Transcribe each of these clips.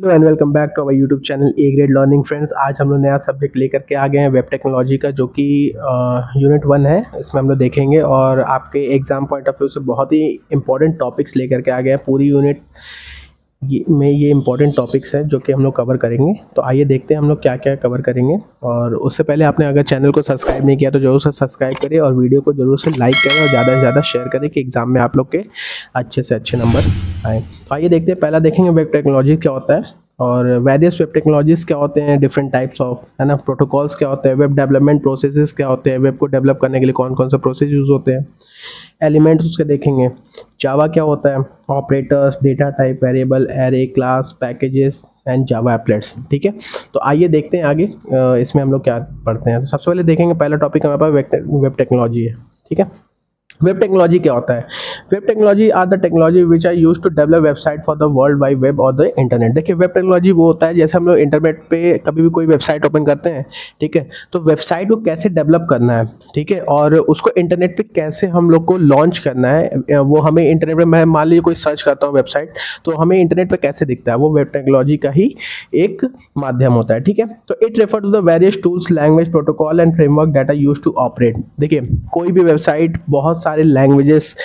Hello and welcome back to our YouTube channel A grade learning friends. आज हम लोग नया सब्जेक्ट लेकर के आ गए हैं वेब टेक्नोलॉजी का, जो कि यूनिट 1 है। इसमें हम लोग देखेंगे और आपके एग्जाम पॉइंट ऑफ व्यू से बहुत ही इंपॉर्टेंट टॉपिक्स लेकर के आ गए हैं। पूरी यूनिट में ये इंपॉर्टेंट टॉपिक्स हैं जो कि हम लोग कवर करेंगे। तो आइए देखते हैं हम लोग क्या क्या कवर करेंगे। और उससे पहले आपने अगर चैनल को सब्सक्राइब नहीं किया तो जरूर से सब्सक्राइब करें और वीडियो को जरूर से लाइक करें और ज़्यादा से ज़्यादा शेयर करें कि एग्जाम में आप लोग के अच्छे से अच्छे नंबर आए। तो आइए देखते हैं, पहला देखेंगे वेब टेक्नोलॉजी क्या होता है और वेरियस वेब टेक्नोलॉजीज़ क्या होते हैं, डिफरेंट टाइप्स ऑफ, है ना, प्रोटोकॉल्स क्या होते हैं, वेब डेवलपमेंट प्रोसेसेस क्या होते हैं, वेब को डेवलप करने के लिए कौन कौन से प्रोसेस यूज़ होते हैं, एलिमेंट्स उसके देखेंगे, जावा क्या होता है, operators, data type, variable, array, class, packages and जावा एप्लेट्स। ठीक है, तो आइए देखते हैं आगे इसमें हम लोग क्या पढ़ते हैं। तो सबसे पहले देखेंगे, पहला टॉपिक हमारे पास वेब टेक्नोलॉजी है। ठीक है, वेब टेक्नोलॉजी क्या होता है? Web technology are the technology which are use to develop website for the world wide web और द इंटरनेट। देखिए, वेब टेक्नोलॉजी वो होता है जैसे हम लोग इंटरनेट पे कभी भी कोई वेबसाइट ओपन करते हैं, ठीक है, तो वेबसाइट को कैसे डेवलप करना है, ठीक है, और उसको इंटरनेट पे कैसे हम लोग को लॉन्च करना है, वो हमें इंटरनेट पे, मैं मान लीजिए कोई सर्च करता हूँ वेबसाइट, तो हमें इंटरनेट पे कैसे दिखता है, वो वेब टेक्नोलॉजी का ही एक माध्यम होता है। ठीक है, तो it refer to the various tools, language, protocol and framework that are used to operate. देखिए, कोई भी वेबसाइट बहुत सारे लैंग्वेजेस,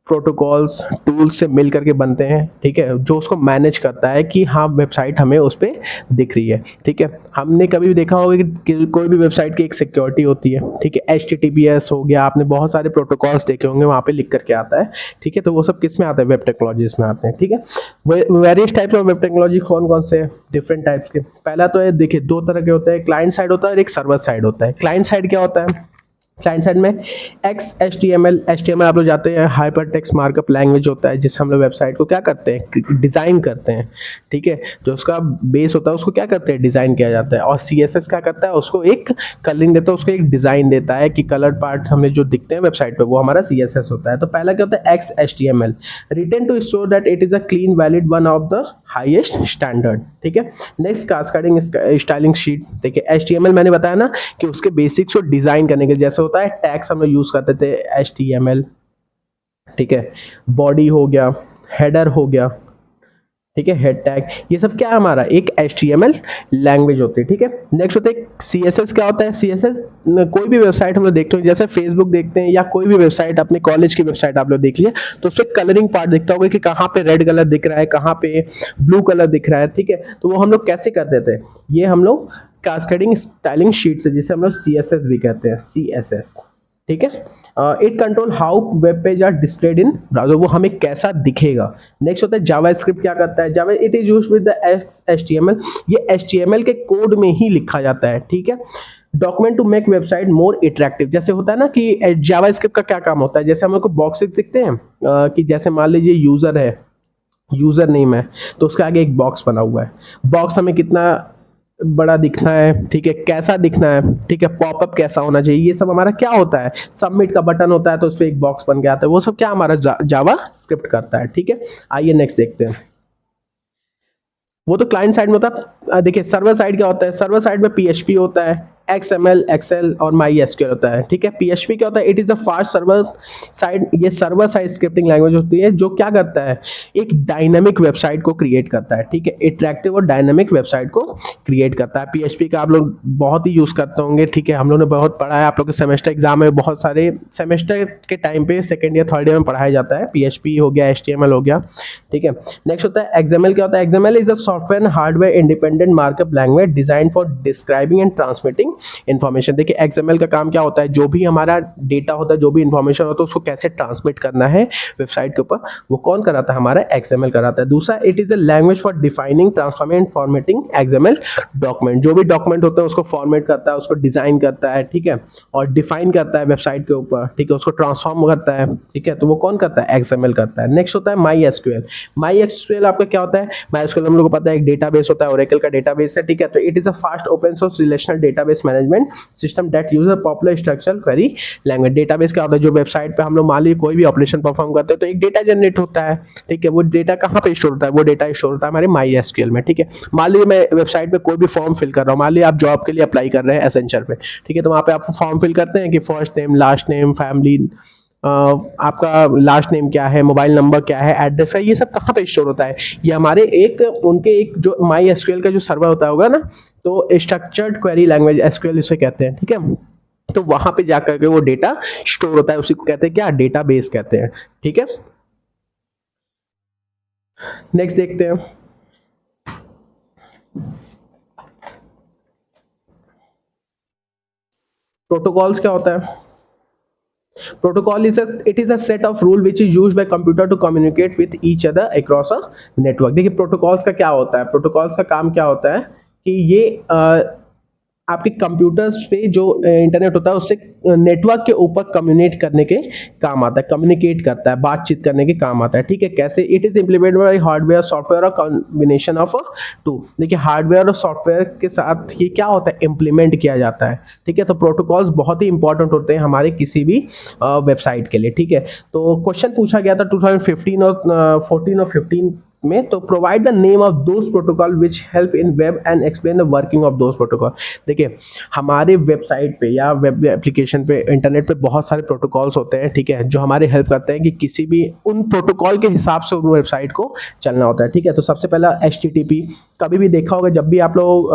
प्रोटोकॉल्स, टूल्स से मिल करके बनते हैं। ठीक है, जो उसको मैनेज करता है कि हाँ वेबसाइट हमें उस पर दिख रही है। ठीक है, हमने कभी भी देखा होगा कि कोई भी वेबसाइट की एक सिक्योरिटी होती है। ठीक है, HTTPS हो गया, आपने बहुत सारे प्रोटोकॉल्स देखे होंगे, वहाँ पे लिख करके आता है। ठीक है, तो वो सब किस में आता है? वेब टेक्नोलॉजीज में आते हैं। ठीक है, various types of web technology कौन कौन से? डिफरेंट टाइप्स के। पहला तो है, देखिए, दो तरह के होते हैं, क्लाइंट साइड होता है और एक सर्वर साइड होता है। क्लाइंट साइड क्या होता है? क्लाइंट साइड में HTML आप लोग जाते हैं, हाइपर टेक्स्ट मार्कअप लैंग्वेज होता है, जिससे हम लोग वेबसाइट को क्या करते हैं? डिज़ाइन करते हैं। ठीक है, जो उसका बेस होता है उसको क्या करते हैं? डिज़ाइन किया जाता है। और CSS क्या करता है? उसको एक कलरिंग देता है, उसको एक डिज़ाइन देता है कि कलर पार्ट हमें जो दिखते हैं वेबसाइट पे वो हमारा CSS होता है। तो पहला क्या होता है? XHTML, written to sure that it is a clean valid one of the highest standard. ठीक है, नेक्स्ट कास्केडिंग स्टाइलिंग शीट। देखिए, HTML मैंने बताया ना कि उसके बेसिक्स को डिज़ाइन करने के जैसे होता है, टैग्स हम लोग यूज करते थे HTML। ठीक है, बॉडी हो गया, हेडर हो गया, ठीक है, हेड टैग, ये सब क्या है? हमारा एक HTML लैंग्वेज होती है। ठीक है, नेक्स्ट होता है CSS। क्या होता है CSS? कोई भी वेबसाइट हम लोग देखते हैं, जैसे फेसबुक देखते हैं या कोई भी वेबसाइट, अपने कॉलेज की वेबसाइट आप लोग देख लिए, तो उस पर कलरिंग पार्ट दिखता होगा कि कहाँ पे रेड कलर दिख रहा है, कहाँ पे ब्लू कलर दिख रहा है। ठीक है, तो वो हम लोग कैसे करते थे? ये हम लोग कास्केडिंग स्टाइलिंग शीट से, जिसे हम लोग CSS भी कहते हैं, CSS। ठीक है, it control how web page are displayed in browser, वो हमें कैसा दिखेगा। नेक्स्ट होता है जावास्क्रिप्ट। क्या करता है Java? It is used with the HTML, ये HTML के कोड में ही लिखा जाता है। ठीक है, document to make website more attractive. जैसे होता है ना कि जावास्क्रिप्ट का क्या काम होता है, जैसे हम लोग को बॉक्सेस दिखते हैं कि जैसे मान लीजिए यूजर है, यूजर नेम है, तो उसके आगे एक बॉक्स बना हुआ है। बॉक्स हमें कितना बड़ा दिखना है, ठीक है, कैसा दिखना है, ठीक है, पॉपअप कैसा होना चाहिए, ये सब हमारा क्या होता है? सबमिट का बटन होता है, तो उस पर एक बॉक्स बन के आता है, वो सब क्या हमारा जावा स्क्रिप्ट करता है। ठीक है, आइए नेक्स्ट देखते हैं। वो तो क्लाइंट साइड में होता है। देखिए, सर्वर साइड क्या होता है? सर्वर साइड में PHP होता है, XML, Excel और MySQL होता है। ठीक है, PHP क्या होता है? It is a fast server side, ये सर्वर साइड स्क्रिप्टिंग लैंग्वेज होती है जो क्या करता है? एक डायनामिक वेबसाइट को क्रिएट करता है। ठीक है, अट्रैक्टिव और डायनामिक वेबसाइट को क्रिएट करता है। PHP का आप लोग बहुत ही यूज करते होंगे। ठीक है, हम लोग ने बहुत पढ़ा है, आप लोग के सेमेस्टर एग्जाम में बहुत सारे सेमेस्टर के टाइम पे सेकेंड या थर्ड ईयर में पढ़ाया जाता है। PHP हो गया, HTML हो गया। ठीक है, नेक्स्ट होता है XML। क्या होता है? XML is a software hardware independent markup language design for describing and transmitting information. देखिए, XML का काम क्या होता है? जो भी हमारा डेटा होता है, जो भी इन्फॉर्मेशन होता है, उसको कैसे ट्रांसमिट करना है वेबसाइट के ऊपर, वो कौन कराता है? हमारा XML कराता है। दूसरा, it is a language for defining, transforming and formatting XML document. जो भी डॉक्यूमेंट होता है उसको फॉर्मेट करता है, उसको डिजाइन करता है, ठीक है, और डिफाइन करता है वेबसाइट के ऊपर, ठीक है, उसको ट्रांसफॉर्म करता है। ठीक है, तो वो कौन करता है? XML करता है। नेक्स्ट होता है MySQL। MySQL आपका क्या होता है? MySQL हम लोग को पता है एक डेटाबेस होता है, ओरेकल का डेटाबेस है। ठीक है, तो it is a fast open source relational database management system that use a popular structural query language. Database क्या होता है? जो वेबसाइट पे हम लोग मान लीजिए कोई भी ऑपरेशन परफॉर्म करते हैं तो एक डेटा जनरेट होता है। ठीक है, वो डेटा कहाँ पे स्टोर होता है? वो डेटा स्टोर होता है हमारे MySQL में। ठीक है, मान लीजिए मैं वेबसाइट पे कोई भी फॉर्म फिल कर रहा हूँ, मान लीजिए आप जॉब के लिए अप्लाई कर रहे हैं एसेंचर पे। ठीक है, तो वहाँ पे आप फॉर्म फिल करते हैं कि first name, last name, family, आपका लास्ट नेम क्या है, मोबाइल नंबर क्या है, एड्रेस है, ये सब कहाँ पे स्टोर होता है? ये हमारे उनके एक जो माई एसक्यूएल का जो सर्वर होता होगा ना, तो स्ट्रक्चर्ड क्वेरी लैंग्वेज एसक्यूएल इसे कहते हैं, ठीक है। तो वहां पे जाकर के वो डेटा स्टोर होता है, उसी को कहते हैं क्या, डेटाबेस कहते हैं, ठीक है। नेक्स्ट देखते हैं। प्रोटोकॉल्स क्या होता है? Protocol is a set of rule which is used by computer to communicate with each other across a network। देखिए प्रोटोकॉल्स का क्या होता है, प्रोटोकॉल्स का काम क्या होता है कि ये आपके कंप्यूटर्स पे जो इंटरनेट होता है उससे नेटवर्क के ऊपर कम्युनिकेट करने के काम आता है, कम्युनिकेट करता है, बातचीत करने के काम आता है, ठीक है। कैसे? It is implemented by hardware software और कॉम्बिनेशन ऑफ टू। देखिए हार्डवेयर और सॉफ्टवेयर के साथ ये क्या होता है, इम्प्लीमेंट किया जाता है, ठीक है। तो प्रोटोकॉल्स बहुत ही इंपॉर्टेंट होते हैं हमारे किसी भी वेबसाइट के लिए, ठीक है। तो क्वेश्चन पूछा गया था 2015 और 14 और 15 में, तो provide the name of those protocol which help in web and explain the working of those protocol. देखिए हमारे वेबसाइट पे या वेब एप्लीकेशन पे, इंटरनेट पे बहुत सारे प्रोटोकॉल्स होते हैं, ठीक है, जो हमारे हेल्प करते हैं कि किसी भी उन प्रोटोकॉल के हिसाब से उन वेबसाइट को चलना होता है, ठीक है। तो सबसे पहला HTTP, कभी भी देखा होगा जब भी आप लोग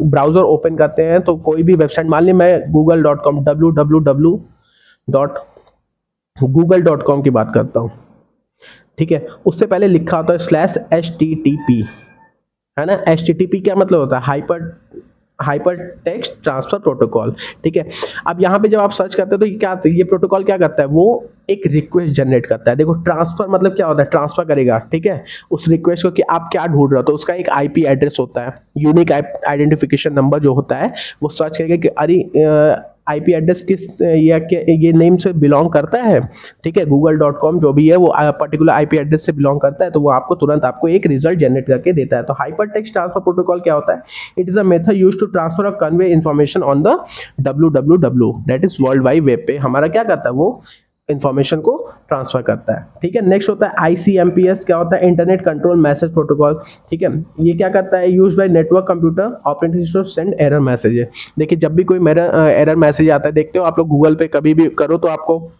ब्राउजर ओपन करते हैं तो कोई भी वेबसाइट, मान ली मैं google.com www.google.com की बात करता हूँ, ठीक है, उससे पहले लिखा होता है /HTTP, है ना। HTTP क्या मतलब होता है? हाइपर टेक्स्ट ट्रांसफर प्रोटोकॉल, ठीक है। अब यहाँ पे जब आप सर्च करते हो तो ये प्रोटोकॉल क्या करता है? वो एक रिक्वेस्ट जनरेट करता है। देखो ट्रांसफर मतलब क्या होता है? ट्रांसफर करेगा, ठीक है, उस रिक्वेस्ट को कि आप क्या ढूंढ रहे हो, तो उसका एक IP एड्रेस होता है, यूनिक आइडेंटिफिकेशन नंबर जो होता है, वो सर्च करेगा कि अरे IP एड्रेस किस या ये नेम से बिलोंग करता है, ठीक है। google.com जो भी है वो पर्टिकुलर IP एड्रेस से बिलोंग करता है, तो वो आपको तुरंत आपको एक रिजल्ट जनरेट करके देता है। तो हाइपर टेक्स्ट ट्रांसफर प्रोटोकॉल क्या होता है? It is a method used to transfer और convey information on the www, that is world wide web पे हमारा क्या करता है? वो इंफॉर्मेशन को ट्रांसफर करता है, ठीक है। नेक्स्ट होता है ICMPS, क्या होता है? इंटरनेट कंट्रोल मैसेज प्रोटोकॉल, ठीक है। ये क्या करता है? Used by network computer operating system send error message. देखिए जब भी कोई मेरा एरर मैसेज आता है, देखते हो आप लोग गूगल पे कभी भी करो तो आपको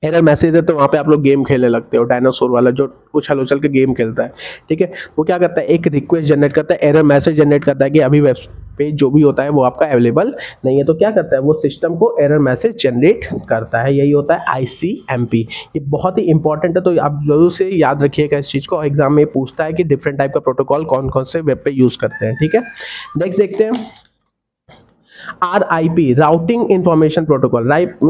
एरर मैसेज है, तो वहाँ पे आप लोग गेम खेलने लगते हो, डायनासोर वाला जो उछल उछल के गेम खेलता है, ठीक है। वो क्या करता है? एक रिक्वेस्ट जनरेट करता है, एरर मैसेज जनरेट करता है कि अभी वेब पेज जो भी होता है वो आपका अवेलेबल नहीं है, तो क्या करता है? वो सिस्टम को एरर मैसेज जनरेट करता है। यही होता है ICMP। ये बहुत ही इंपॉर्टेंट है, तो आप जरूर से याद रखिएगा इस चीज़ को। एग्जाम में पूछता है कि डिफरेंट टाइप का प्रोटोकॉल कौन कौन से वेब पे यूज करते हैं, ठीक है। नेक्स्ट देखते हैं RIP, routing information protocol.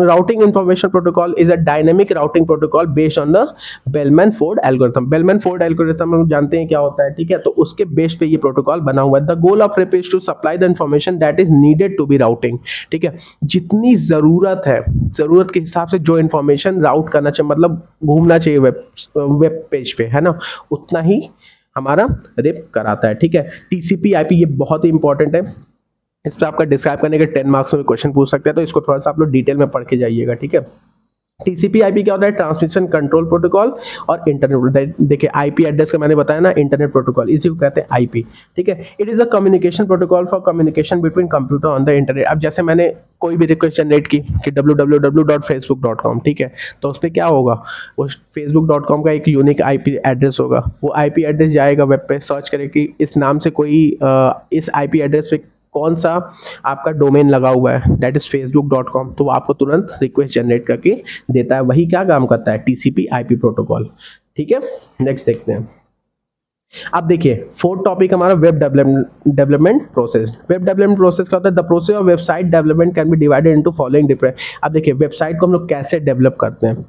Routing information protocol is a dynamic routing protocol based on the Bellman-Ford algorithm. Bellman-Ford algorithm हम जानते हैं क्या होता है, ठीक है। तो उसके बेस पे ये प्रोटोकॉल बना हुआ है। The goal of RIP is to supply the information that is needed to be routing, ठीक है। जितनी जरूरत है, जरूरत के हिसाब से जो इन्फॉर्मेशन राउट करना चाहिए, मतलब घूमना चाहिए वेब पेज पे, है ना, उतना ही हमारा रिप कराता है, ठीक है। TCP/IP ये बहुत ही इंपॉर्टेंट है, इस पर आपका डिस्क्राइब करने के 10 मार्क्स में क्वेश्चन पूछ सकते हैं, तो इसको थोड़ा सा आप लोग डिटेल में पढ़ के जाइएगा, ठीक है। TCP/IP क्या होता है? ट्रांसमिशन कंट्रोल प्रोटोकॉल और इंटरनेट। देखिए IP एड्रेस का मैंने बताया ना, इंटरनेट प्रोटोकॉल, इसी को कहते हैं IP, ठीक है। It is a communication protocol for communication between computer on the internet. अब जैसे मैंने कोई भी रिक्वेस्ट जनरेट की कि www.facebook.com, ठीक है, तो उस पर क्या होगा? वो facebook.com का एक यूनिक IP एड्रेस होगा, वो IP एड्रेस जाएगा वेब पे, सर्च करेगा कि इस नाम से कोई इस IP एड्रेस पे कौन सा आपका डोमेन लगा हुआ है, दैट इज facebook.com, तो वो आपको तुरंत रिक्वेस्ट जनरेट करके देता है। वही क्या काम करता है? TCP/IP प्रोटोकॉल, ठीक है। नेक्स्ट देखते हैं। अब देखिए फोर्थ टॉपिक हमारा web development process. Web development process का होता है the process of website development can be divided into following different. अब देखिए वेबसाइट को हम लोग कैसे डेवलप करते हैं।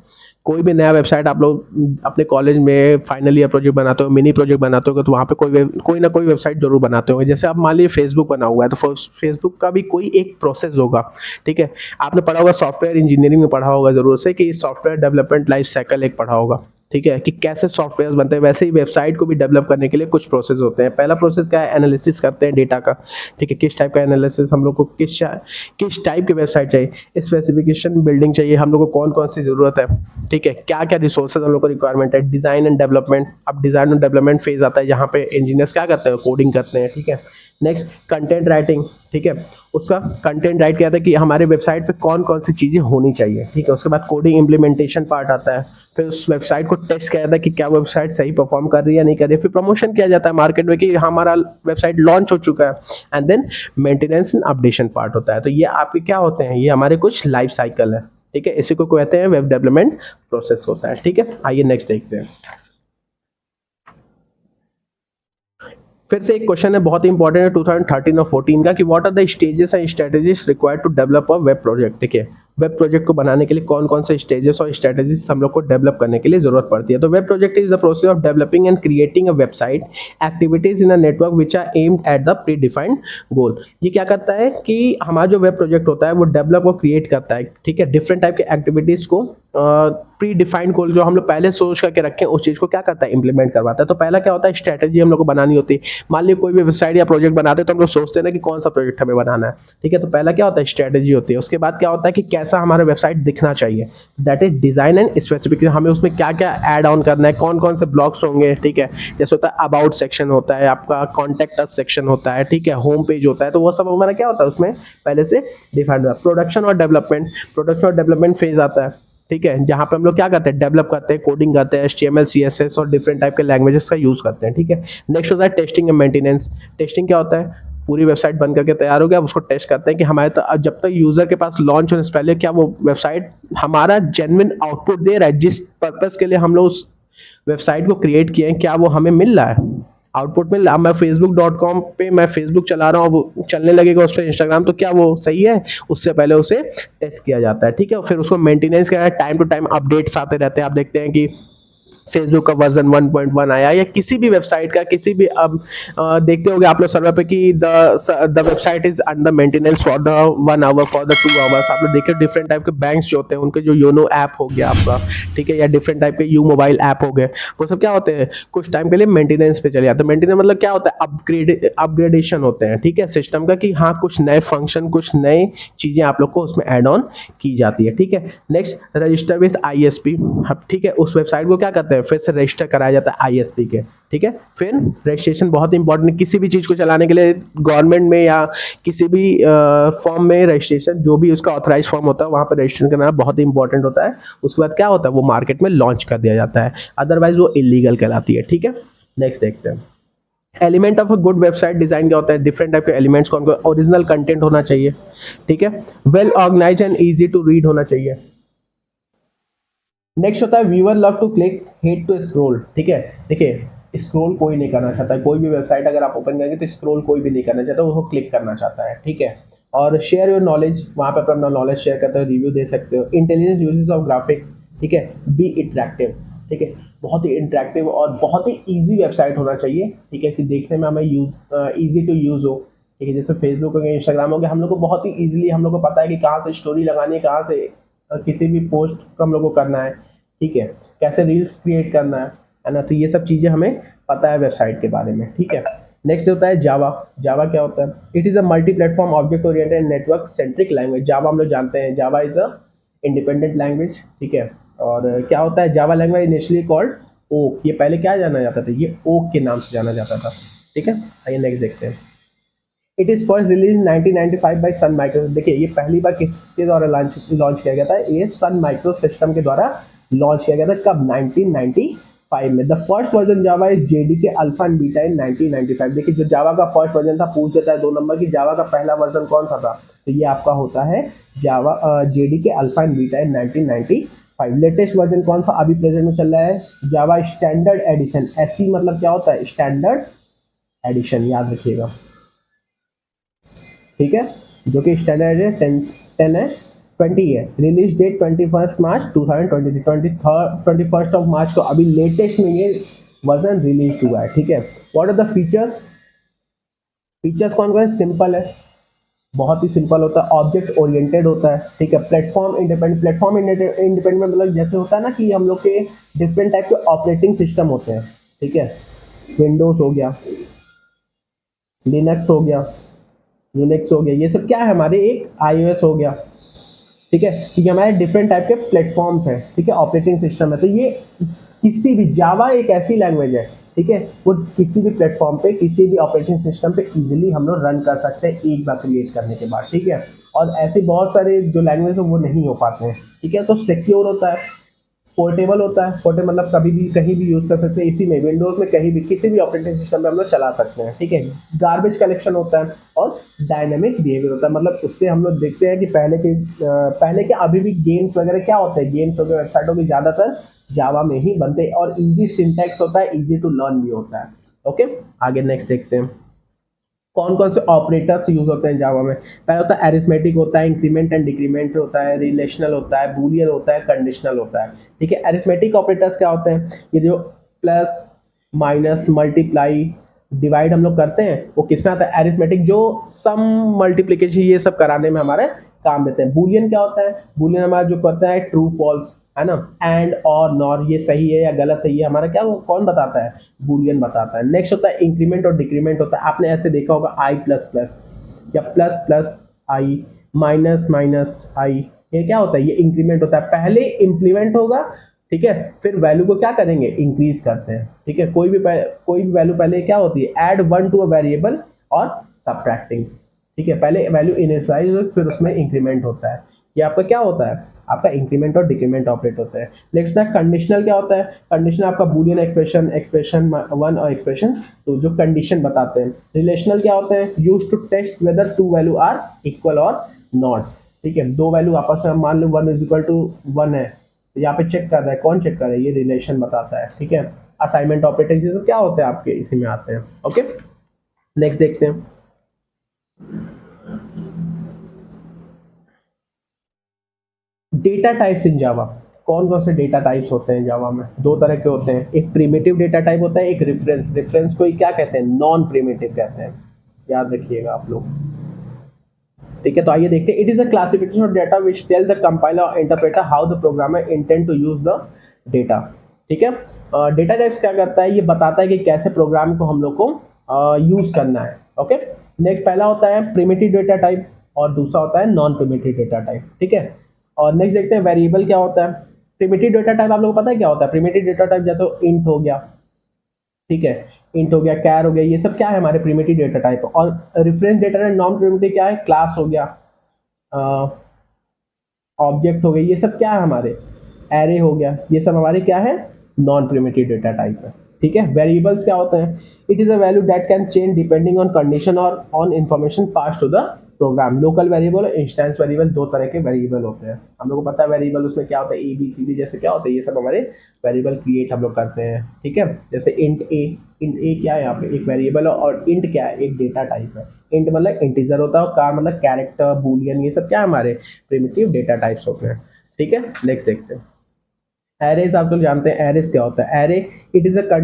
कोई भी नया वेबसाइट आप लोग अपने कॉलेज में फाइनल ईयर प्रोजेक्ट बनाते हो, मिनी प्रोजेक्ट बनाते हो, तो वहाँ पे कोई ना कोई वेबसाइट जरूर बनाते होंगे। जैसे आप मान लीजिए फेसबुक बना हुआ है, तो फेसबुक का भी कोई एक प्रोसेस होगा, ठीक है। आपने पढ़ा होगा सॉफ्टवेयर इंजीनियरिंग में, पढ़ा होगा जरूर से कि सॉफ्टवेयर डेवलपमेंट लाइफ साइकिल एक पढ़ा होगा, ठीक है, कि कैसे सॉफ्टवेयर बनते हैं। वैसे ही वेबसाइट को भी डेवलप करने के लिए कुछ प्रोसेस होते हैं। पहला प्रोसेस क्या है? एनालिसिस करते हैं डेटा का, ठीक है, किस टाइप का एनालिसिस हम लोग को, किस टाइप की वेबसाइट चाहिए, स्पेसिफिकेशन बिल्डिंग चाहिए, हम लोग को कौन कौन सी जरूरत है, ठीक है, क्या क्या रिसोर्सेज हम लोग को रिक्वायरमेंट है, डिजाइन एंड डेवलपमेंट। अब डिजाइन एंड डेवलपमेंट फेज आता है जहाँ पे इंजीनियर्स क्या करते हैं? कोडिंग करते हैं, ठीक है। नेक्स्ट कंटेंट राइटिंग, ठीक है, उसका कंटेंट राइट क्या था कि हमारे वेबसाइट पे कौन कौन सी चीज़ें होनी चाहिए, ठीक है। उसके बाद कोडिंग इम्प्लीमेंटेशन पार्ट आता है, फिर उस वेबसाइट को टेस्ट किया जाता है कि क्या वेबसाइट सही परफॉर्म कर रही है या नहीं कर रही है, फिर प्रमोशन किया जाता है मार्केट में कि हमारा वेबसाइट लॉन्च हो चुका है, and then maintenance and updation part होता है। तो ये आपके क्या होते हैं, ये हमारे कुछ लाइफ साइकिल है, ठीक है, इसी को कहते हैं वेब डेवलपमेंट प्रोसेस होता है, ठीक है। आइए नेक्स्ट देखते हैं। फिर से एक क्वेश्चन है बहुत ही इंपॉर्टेंट है 2013 और 14 का कि what are the stages and strategies required to develop a web project, ठीक है। वेब प्रोजेक्ट को बनाने के लिए कौन कौन से स्टेजेस और स्ट्रेटजीज हम लोग को डेवलप करने के लिए जरूरत पड़ती है। तो web project is the process of developing and creating a website activities in a network which are aimed at the predefined goal. ये क्या करता है कि हमारा जो वेब प्रोजेक्ट होता है वो डेवलप और क्रिएट करता है, ठीक है, डिफरेंट टाइप के एक्टिविटीज को प्री डिफाइंड गोल जो हम लोग पहले सोच करके रखें उस चीज को क्या करता है, इंप्लीमेंट करवाता है। तो पहला क्या होता है, स्ट्रेटजी हम लोग को बनानी होती है। मान लीजिए कोई भी वेबसाइट या प्रोजेक्ट बनाते हैं तो हम लोग सोचते हैं ना कि कौन सा प्रोजेक्ट हमें बनाना है, ठीक है। तो पहला क्या होता है, स्ट्रेटजी होती है। उसके बाद क्या होता है कि कैसा हमारा वेबसाइट दिखना चाहिए, that is design and specification. हमें उसमें क्या क्या ऐड ऑन करना है, कौन कौन से ब्लॉक्स होंगे, ठीक है। जैसे होता है अबाउट सेक्शन होता है, आपका कॉन्टेक्ट अस सेक्शन होता है, ठीक है, होम पेज होता है, तो वो सब हमारा क्या होता है उसमें पहले से डिफाइंड होता है। प्रोडक्शन और डेवलपमेंट फेज आता है, ठीक है, जहां पे हम लोग क्या करते हैं, डेवलप करते हैं, कोडिंग करते हैं, HTML CSS और डिफरेंट टाइप के लैंग्वेजेस का यूज करते हैं, ठीक है। नेक्स्ट होता है टेस्टिंग एंड मेंटेनेंस। टेस्टिंग क्या होता है, पूरी वेबसाइट बन करके तैयार हो गया, अब उसको टेस्ट करते हैं कि हमारे जब तक यूजर के पास लॉन्च होने से पहले क्या वो वेबसाइट हमारा जेन्युइन आउटपुट दे रहा है, जिस पर्पस के लिए हम लोग उस वेबसाइट को क्रिएट किए हैं, क्या वो हमें मिल रहा है, आउटपुट में। मैं facebook.com पे मैं फेसबुक चला रहा हूँ, वो चलने लगेगा उस पर इंस्टाग्राम, तो क्या वो सही है, उससे पहले उसे टेस्ट किया जाता है, ठीक है। फिर उसको मेंटेनेंस किया जाता है, टाइम टू टाइम अपडेट्स आते रहते हैं। आप देखते हैं कि फेसबुक का वर्जन 1.1 आया, या किसी भी वेबसाइट का किसी भी, अब देखते होंगे आप लोग सर्वर पे कि the website is under maintenance for the 1 hour for the 2 hours. आप लोग देखिए डिफरेंट टाइप के बैंक्स जो होते हैं उनके जो योनो ऐप हो गया आपका, ठीक है, या डिफरेंट टाइप के यू मोबाइल ऐप हो गए, वो सब क्या होते हैं कुछ टाइम के लिए मेंटेनेंस पे चले जाते हैं। मेंटेनेंस मतलब क्या होता है, अपग्रेडेशन होते हैं, ठीक है, सिस्टम का, कि हाँ कुछ नए फंक्शन कुछ नए चीजें आप लोग को उसमें ऐड ऑन की जाती है, ठीक है। नेक्स्ट रजिस्टर विद ISP, ठीक है, उस वेबसाइट को क्या करते हैं फिर से रजिस्टर कराया जाता है ISP के, ठीक है। फिर रजिस्ट्रेशन बहुत इंपॉर्टेंट है, किसी भी चीज को चलाने के लिए गवर्नमेंट में या किसी भी फॉर्म में रजिस्ट्रेशन, जो भी उसका ऑथराइज फॉर्म होता है वहां पर रजिस्ट्रेशन करना बहुत इंपॉर्टेंट होता है। उसके बाद क्या होता है, वो मार्केट में लॉन्च कर दिया जाता है, अदरवाइज वो इलीगल कहलाती है, ठीक है। नेक्स्ट देखते हैं element of a good website design क्या होता है, डिफरेंट टाइप के एलिमेंट्स कौन कौन, ओरिजिनल कंटेंट होना चाहिए, ठीक है, well organise and easy to read होना चाहिए। नेक्स्ट होता है viewer love to click hate to scroll, ठीक है। देखिए स्क्रॉल कोई नहीं करना चाहता है, कोई भी वेबसाइट अगर आप ओपन करेंगे तो स्क्रॉल कोई भी नहीं करना चाहता, वो क्लिक करना चाहता है, ठीक है। और शेयर योर नॉलेज, वहाँ पे अपना नॉलेज शेयर करते हो, रिव्यू दे सकते हो। इंटेलिजेंस यूजेस ऑफ ग्राफिक्स, ठीक है, बी इंटरेक्टिव, ठीक है, बहुत ही इंटरेक्टिव और बहुत ही ईजी वेबसाइट होना चाहिए, ठीक है, कि देखने में हमें ईजी टू यूज हो, ठीक है। जैसे फेसबुक हो गया, इंस्टाग्राम हो गया, हम लोग को बहुत ही ईजिली हम लोग को पता है कि कहाँ से स्टोरी लगानी है, कहाँ से किसी भी पोस्ट को हम लोग को करना है, ठीक है, कैसे रील्स क्रिएट करना है ना। तो ये सब चीजें हमें पता है वेबसाइट के बारे में, ठीक है। नेक्स्ट होता है जावा। जावा क्या होता है, it is a multi platform object oriented network centric language. Java हम लोग जानते हैं, Java is a independent language, ठीक है। और क्या होता है, Java language initially called Oak, ये पहले क्या जाना जाता था, ये ओक के नाम से जाना जाता था, ठीक है। आइए नेक्स्ट देखते हैं। It is first release 1995 by Sun Micro. देखिए ये पहली बार किसके द्वारा लॉन्च किया गया था, ये सन माइक्रो सिस्टम के द्वारा लॉन्च किया गया था, कब, 1995 में। The first version Java is JDK alpha and beta in 1995। देखिए जो जावा का फर्स्ट वर्जन था, पूछ देता है 2 नंबर की जावा का पहला वर्जन कौन सा था, तो ये आपका होता है जावा JDK alpha and beta in 1995। Latest version कौन सा अभी प्रेजेंट में चल रहा है, जावा स्टैंडर्ड एडिशन। SE मतलब क्या होता है, स्टैंडर्ड एडिशन, याद रखिएगा, ठीक है, जो कि स्टैंडर्ड है 10 है, 20 है। Release date 21 March 2023, 21 of March को अभी लेटेस्ट में ये वर्जन रिलीज हुआ है, ठीक है। What are the features, features कौन कौन, सिंपल है, बहुत ही सिंपल होता है, ऑब्जेक्ट ओरिएंटेड होता है, ठीक है। प्लेटफॉर्म इंडिपेंडेंट मतलब जैसे होता है ना कि हम लोग के डिफरेंट टाइप के ऑपरेटिंग सिस्टम होते हैं, ठीक है, विंडोज हो गया, लिनक्स हो गया, यूनिक्स हो गया, ये सब क्या है हमारे, एक iOS हो गया, ठीक है, क्योंकि हमारे डिफरेंट टाइप के प्लेटफॉर्म्स हैं, ठीक है, ऑपरेटिंग सिस्टम है। तो ये किसी भी, जावा एक ऐसी लैंग्वेज है ठीक है, वो किसी भी प्लेटफॉर्म पे, किसी भी ऑपरेटिंग सिस्टम पे इजीली हम लोग रन कर सकते हैं एक बार क्रिएट करने के बाद, ठीक है। और ऐसे बहुत सारे जो लैंग्वेज है वो नहीं हो पाते हैं, ठीक है। तो सिक्योर होता है, पोर्टेबल होता है, पोर्टेबल मतलब कभी भी कहीं भी यूज़ कर सकते हैं, इसी में विंडोज़ में कहीं भी किसी भी ऑपरेटिंग सिस्टम में हम लोग चला सकते हैं, ठीक है। गार्बेज कलेक्शन होता है और डायनेमिक बिहेवियर होता है, मतलब उससे हम लोग देखते हैं कि पहले के अभी भी गेम्स वगैरह क्या होते हैं, गेम्स वगैरह वेबसाइटों की ज़्यादातर जावा में ही बनते हैं और ईजी सिंटैक्स होता है, ईजी टू लर्न भी होता है। ओके, आगे नेक्स्ट देखते हैं कौन कौन से ऑपरेटर्स यूज होते हैं जावा में। पहले होता है एरिथमेटिक होता है, इंक्रीमेंट एंड डिक्रीमेंट होता है, रिलेशनल होता है, बूलियन होता है, कंडीशनल होता है, ठीक है। एरिथमेटिक ऑपरेटर्स क्या होते हैं, ये जो प्लस माइनस मल्टीप्लाई डिवाइड हम लोग करते हैं वो किसमें आता है, एरिथमेटिक, जो सम मल्टीप्लिकेशन ये सब कराने में हमारे काम देते हैं। बूलियन क्या होता है, बूलियन हमारा जो करता है ट्रू फॉल्स, है ना, एंड और नॉर, ये सही है या गलत है, ये हमारा क्या कौन बताता है, बूलियन बताता है। नेक्स्ट होता है इंक्रीमेंट और डिक्रीमेंट होता है, आपने ऐसे देखा होगा आई प्लस प्लस या प्लस प्लस आई, माइनस माइनस आई, ये क्या होता है, ये इंक्रीमेंट होता है। पहले इंप्लीमेंट होगा, ठीक है, फिर वैल्यू को क्या करेंगे, इंक्रीज करते हैं, ठीक है। कोई भी वैल्यू पहले क्या होती है, add one to a variable और सब्ट्रैक्टिंग, ठीक है। पहले वैल्यू इनिशियलाइज फिर उसमें इंक्रीमेंट होता है, ये आपका क्या होता है, आपका इंक्रीमेंट और डिक्रीमेंट ऑपरेट होता है। नेक्स्ट है कंडीशनल, क्या होता है, कंडीशनल आपका बूलियन एक्सप्रेशन, एक्सप्रेशन वन और एक्सप्रेशन टू जो कंडीशन बताते हैं। रिलेशनल क्या होते हैं, use to test whether two value are equal और नॉट, ठीक है। दो वैल्यू आपस में मान लो 1 इज इक्वल टू 1 है, तो यहाँ पे चेक कर रहा है, कौन चेक कर रहा है, ये रिलेशन बताता है, ठीक है। असाइनमेंट ऑपरेटर ये सब क्या होते हैं आपके इसी में आते हैं। ओके, नेक्स्ट देखते हैं डेटा टाइप्स इन जावा। कौन कौन से डेटा टाइप्स होते हैं जावा में, दो तरह के होते हैं, एक प्रिमिटिव डेटा टाइप होता है, एक रेफरेंस। रेफरेंस को क्या कहते हैं, नॉन प्रिमिटिव कहते हैं, याद रखिएगा आप लोग, ठीक है। तो आइए देखते हैं, it is a classification of data which tell the compiler और interpreter how the programmer intend to use the data, ठीक है। डेटा टाइप्स क्या करता है, ये बताता है कि कैसे प्रोग्राम को हम लोग को यूज करना है। ओके, नेक्स्ट पहला होता है प्रिमिटिव डेटा टाइप और दूसरा होता है नॉन प्रिमिटिव डेटा टाइप, ठीक है। और नेक्स्ट देखते हैं वेरिएबल क्या होता है। प्रिमिटिव डेटा टाइप आप लोगों को पता है क्या होता है, प्रिमिटिव डेटा टाइप जैसे इंट हो गया, ठीक है, इंट हो गया, कैर हो गया, ये सब क्या है हमारे प्रिमिटिव डेटा टाइप। और reference data type non primitive क्या है, क्लास हो गया, ऑब्जेक्ट हो गए, ये सब क्या है हमारे, एरे हो गया, ये सब हमारे क्या है, नॉन प्रिमिटिव डेटा टाइप है, ठीक है। वेरिएबल्स क्या होते हैं, it is a value that can change depending on condition और on information pass to the program. Local variable और इंस्टेंस वेरिएबल दो तरह के वेरिएबल होते हैं, हम लोग को पता है वेरिएबल उसमें क्या होता है, ए बी सी डी जैसे क्या होता है, ये सब हमारे वेरिएबल क्रिएट हम लोग करते हैं, ठीक है। जैसे इंट ए क्या है यहाँ पे, एक वेरिएबल और इंट क्या है, एक डेटा टाइप है। इंट मतलब इंटीजर होता है और कार मतलब कैरेक्टर, बूलियन, ये सब क्या है हमारे प्रिमिटिव डेटा टाइप्स होते हैं, ठीक है। नेक्स्ट देखते हैं एरेज। आप लोग जानते हैं एरेज क्या होता है, एरे इट इज अ,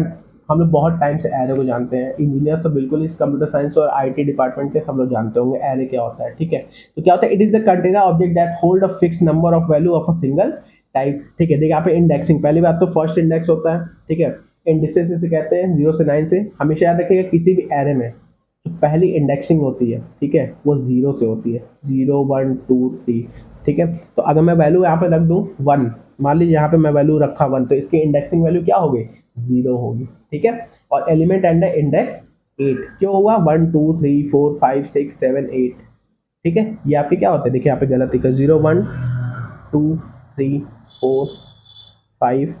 हम लोग बहुत टाइम से एरे को जानते हैं, इंजीनियर्स तो बिल्कुल इस कंप्यूटर साइंस और आईटी डिपार्टमेंट के सब लोग जानते होंगे एरे क्या होता है, ठीक है। तो क्या होता है, it is a container object that hold a fix number of value of a single type, ठीक है। देखिए यहाँ पे इंडेक्सिंग, पहली बात तो फर्स्ट इंडेक्स होता है, ठीक है। इंडिसेस इसे कहते हैं 0 से 9 से, हमेशा याद रखिएगा किसी भी एरे में जो पहली इंडेक्सिंग होती है, ठीक है, वो 0 से होती है, 0 1 2 3, ठीक है। तो अगर मैं वैल्यू यहाँ पे रख दूँ 1, मान लीजिए यहाँ पे मैं वैल्यू रखा 1, तो इसकी इंडेक्सिंग वैल्यू क्या होगी, 0 होगी, ठीक है। और एलिमेंट एंड इंडेक्स 8, क्यों हुआ, 1 2 3 4 5 6 7 8, ठीक है। ये आपके क्या होते हैं, देखिए यहाँ पे गलत लिखा, 0 1 2 3 4 5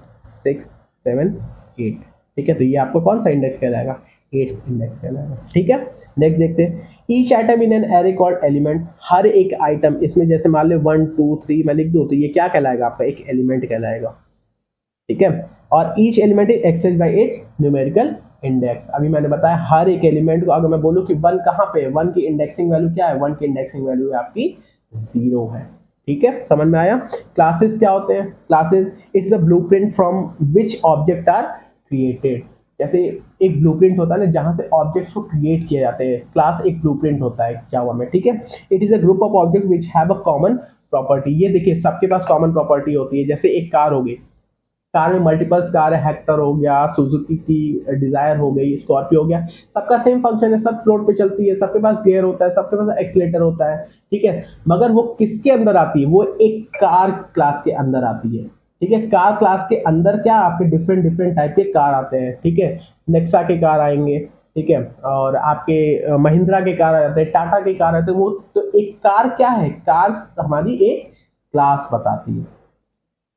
6 7 8, ठीक है। तो ये आपको कौन सा इंडेक्स कहलाएगा, 8th इंडेक्स कहलाएगा, ठीक है। नेक्स्ट देखते हैं each item in an array called element. हर एक आइटम इसमें जैसे मान लो 1 2 3 मैं लिख दूं तो ये क्या कहलाएगा, आपका एक एलिमेंट कहलाएगा, ठीक है। और each element is access by its numerical index. अभी मैंने बताया हर एक एलिमेंट को, अगर मैं बोलूं कि 1 कहाँ पे, 1 की इंडेक्सिंग वैल्यू क्या है, 1 की इंडेक्सिंग वैल्यू है आपकी 0 है, ठीक है, समझ में आया। क्लासेस क्या होते हैं, classes it's a blueprint from which object are created. जैसे एक ब्लूप्रिंट होता है ना जहां से ऑब्जेक्ट्स को क्रिएट किए जाते हैं, क्लास एक ब्लूप्रिंट होता है जावा में, ठीक है। It is a group of object which have a common property. ये देखिए सबके पास कॉमन प्रॉपर्टी होती है, जैसे एक कार होगी, कार में मल्टीपल्स कार है, हेक्टर हो गया, सुजुकी की डिजायर हो गई, स्कॉर्पियो हो गया, सबका सेम फंक्शन है, सब रोड पे चलती है, सबके पास गियर होता है, सबके पास एक्सीलेटर होता है, ठीक है। मगर वो किसके अंदर आती है, वो एक कार क्लास के अंदर आती है, ठीक है। कार क्लास के अंदर क्या आपके डिफरेंट डिफरेंट टाइप के कार आते हैं, ठीक है। नेक्सा के कार आएंगे, ठीक है, और आपके महिंद्रा के कार आ जाते हैं, टाटा के कार आते हैं। वो तो एक कार क्या है, कार हमारी एक क्लास बताती है,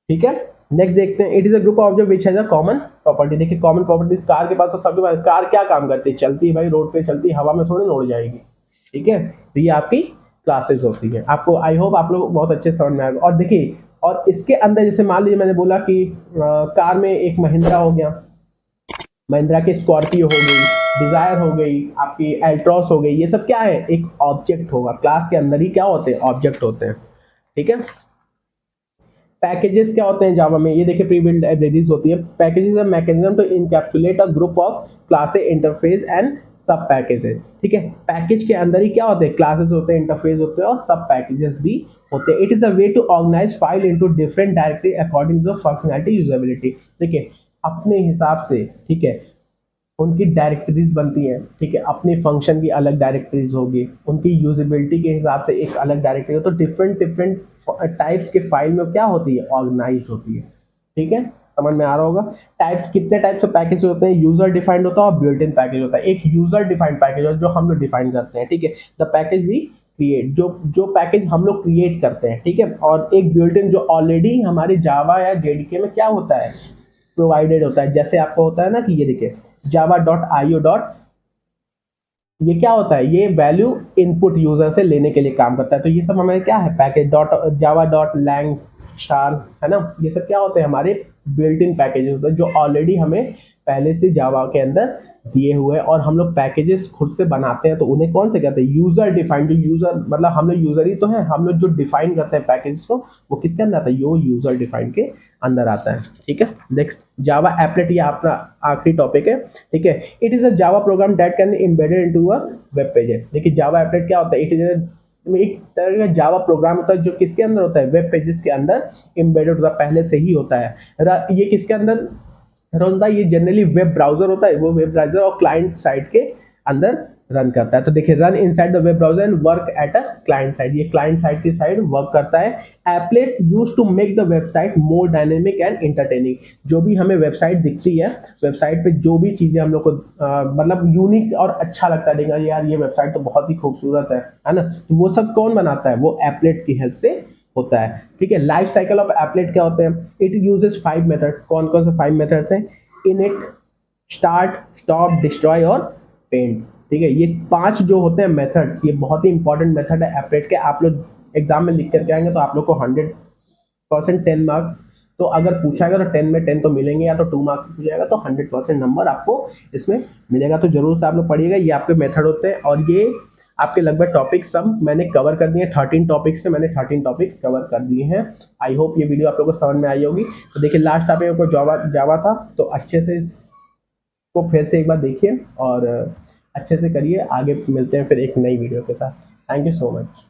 ठीक है। नेक्स्ट देखते हैं, it is a group of object which has a common property. देखिए कॉमन प्रॉपर्टी कार के पास तो सबके पास, कार क्या काम करती है, चलती है भाई, रोड पे चलती है, हवा में थोड़ी उड़ जाएगी, ठीक है। तो ये आपकी क्लासेस होती है। आपको आई होप आप लोग बहुत अच्छे समझ में आएगा। और देखिए, और इसके अंदर जैसे मान लीजिए मैंने बोला कि कार में एक महिंद्रा हो गया, महिंद्रा की स्कॉर्पियो हो गई, डिजायर हो गई, आपकी एल्ट्रॉस हो गई, ये सब क्या है, एक ऑब्जेक्ट होगा। क्लास के अंदर ही क्या होते हैं, ऑब्जेक्ट होते हैं, ठीक है। पैकेजेस क्या होते हैं जावा में, ये देखिए प्री बिल्ट लाइब्रेरीज होती है। Packages are mechanism to encapsulate a group of classes, interface and sub packages, ठीक है। पैकेज के अंदर ही क्या होते हैं, क्लासेस होते हैं, इंटरफेस होते हैं और सब पैकेजेस भी होते हैं। It is a way to organise file into different directory according to functionality usability. देखिए अपने हिसाब से, ठीक है, उनकी डायरेक्टरीज बनती हैं, ठीक है, अपने फंक्शन की अलग डायरेक्टरीज होगी, उनकी यूजेबिलिटी के हिसाब से एक अलग डायरेक्टरी हो। तो डिफरेंट डिफरेंट टाइप्स के फाइल में क्या होती है, ऑर्गेनाइज होती है, ठीक है। समझ में आ रहा होगा। टाइप्स, कितने टाइप्स ऑफ पैकेज होते हैं, यूजर डिफाइंड होता है और बिल्ट इन पैकेज होता है। एक यूजर डिफाइंड पैकेज है जो हम लोग डिफाइन करते हैं, ठीक है। द पैकेज भी क्रिएट, जो पैकेज हम लोग क्रिएट करते हैं, ठीक है। और एक बिल्ट इन जो ऑलरेडी हमारे जावा या जेडीके में क्या होता है, प्रोवाइडेड होता है। जैसे आपको होता है ना कि ये देखिए java.io डॉट, ये क्या होता है, ये वैल्यू इनपुट यूजर से लेने के लिए काम करता है। तो ये सब हमारे क्या है, package dot Java dot lang star, है ना, ये सब क्या होते हैं, हमारे बिल्ट इन पैकेजेस होते हैं जो ऑलरेडी हमें पहले से जावा के अंदर दिए हुए, और हम लोग पैकेजेस खुद से बनाते हैं। तो उन्हें कौन से कहते हैं, यूजर डिफाइंड। जो यूजर मतलब हम लोग यूजर ही तो हैं, हम लोग जो डिफाइन करते हैं पैकेजेस को, वो किसके अंदर आता है, वो यूजर डिफाइंड के अंदर आता है, ठीक है। नेक्स्ट जावा एप्लेट, ये अपना आखिरी टॉपिक है, ठीक है। It is a Java program that can be embedded into a web page. देखिए जावा एप्लेट क्या होता है, इट इज एक तरह का जावा प्रोग्राम होता है जो किसके अंदर होता है, वेब पेजेस के अंदर एम्बेडेड होता है, पहले से ही होता है। ये किसके अंदर होता है, ये जनरली वेब ब्राउजर होता है, वो वेब ब्राउजर और क्लाइंट साइड के अंदर रन करता है। तो देखिए run inside the web browser and work at a client side, ये क्लाइंट साइड की साइड वर्क करता है। Applet use to make the website more dynamic and entertaining. जो भी हमें वेबसाइट दिखती है, वेबसाइट पे जो भी चीजें हम लोग को मतलब यूनिक और अच्छा लगता है, देखा यार ये वेबसाइट तो बहुत ही खूबसूरत है ना, तो वो सब कौन बनाता है, वो एप्लेट की हेल्प से होता है, ठीक है। लाइफ साइकिल ऑफ एप्लेट क्या होते हैं, इट यूजेस 5 मेथड। कौन कौन से 5 मेथड्स हैं, इनिट, स्टार्ट, स्टॉप, डिस्ट्रॉय और पेंट, ठीक है। ये 5 जो होते हैं मेथड्स, ये बहुत ही इंपॉर्टेंट मेथड है एप्लेट के। आप लोग एग्जाम में लिख करके आएंगे तो आप लोग को 100% 10 मार्क्स, तो अगर पूछा गया तो 10 में 10 तो मिलेंगे, या तो 2 मार्क्स पूछा जाएगा तो 100% नंबर आपको इसमें मिलेगा। तो जरूर से आप लोग पढ़िएगा, ये आपके मेथड होते हैं। और ये आपके लगभग टॉपिक्स सब मैंने कवर कर दिए, 13 टॉपिक्स से मैंने 13 टॉपिक्स कवर कर दिए हैं। आई होप ये वीडियो आप लोगों को समझ में आई होगी। तो देखिए लास्ट टॉपिक को जावा था, तो अच्छे से को फिर से एक बार देखिए और अच्छे से करिए। आगे मिलते हैं फिर एक नई वीडियो के साथ। Thank you so much.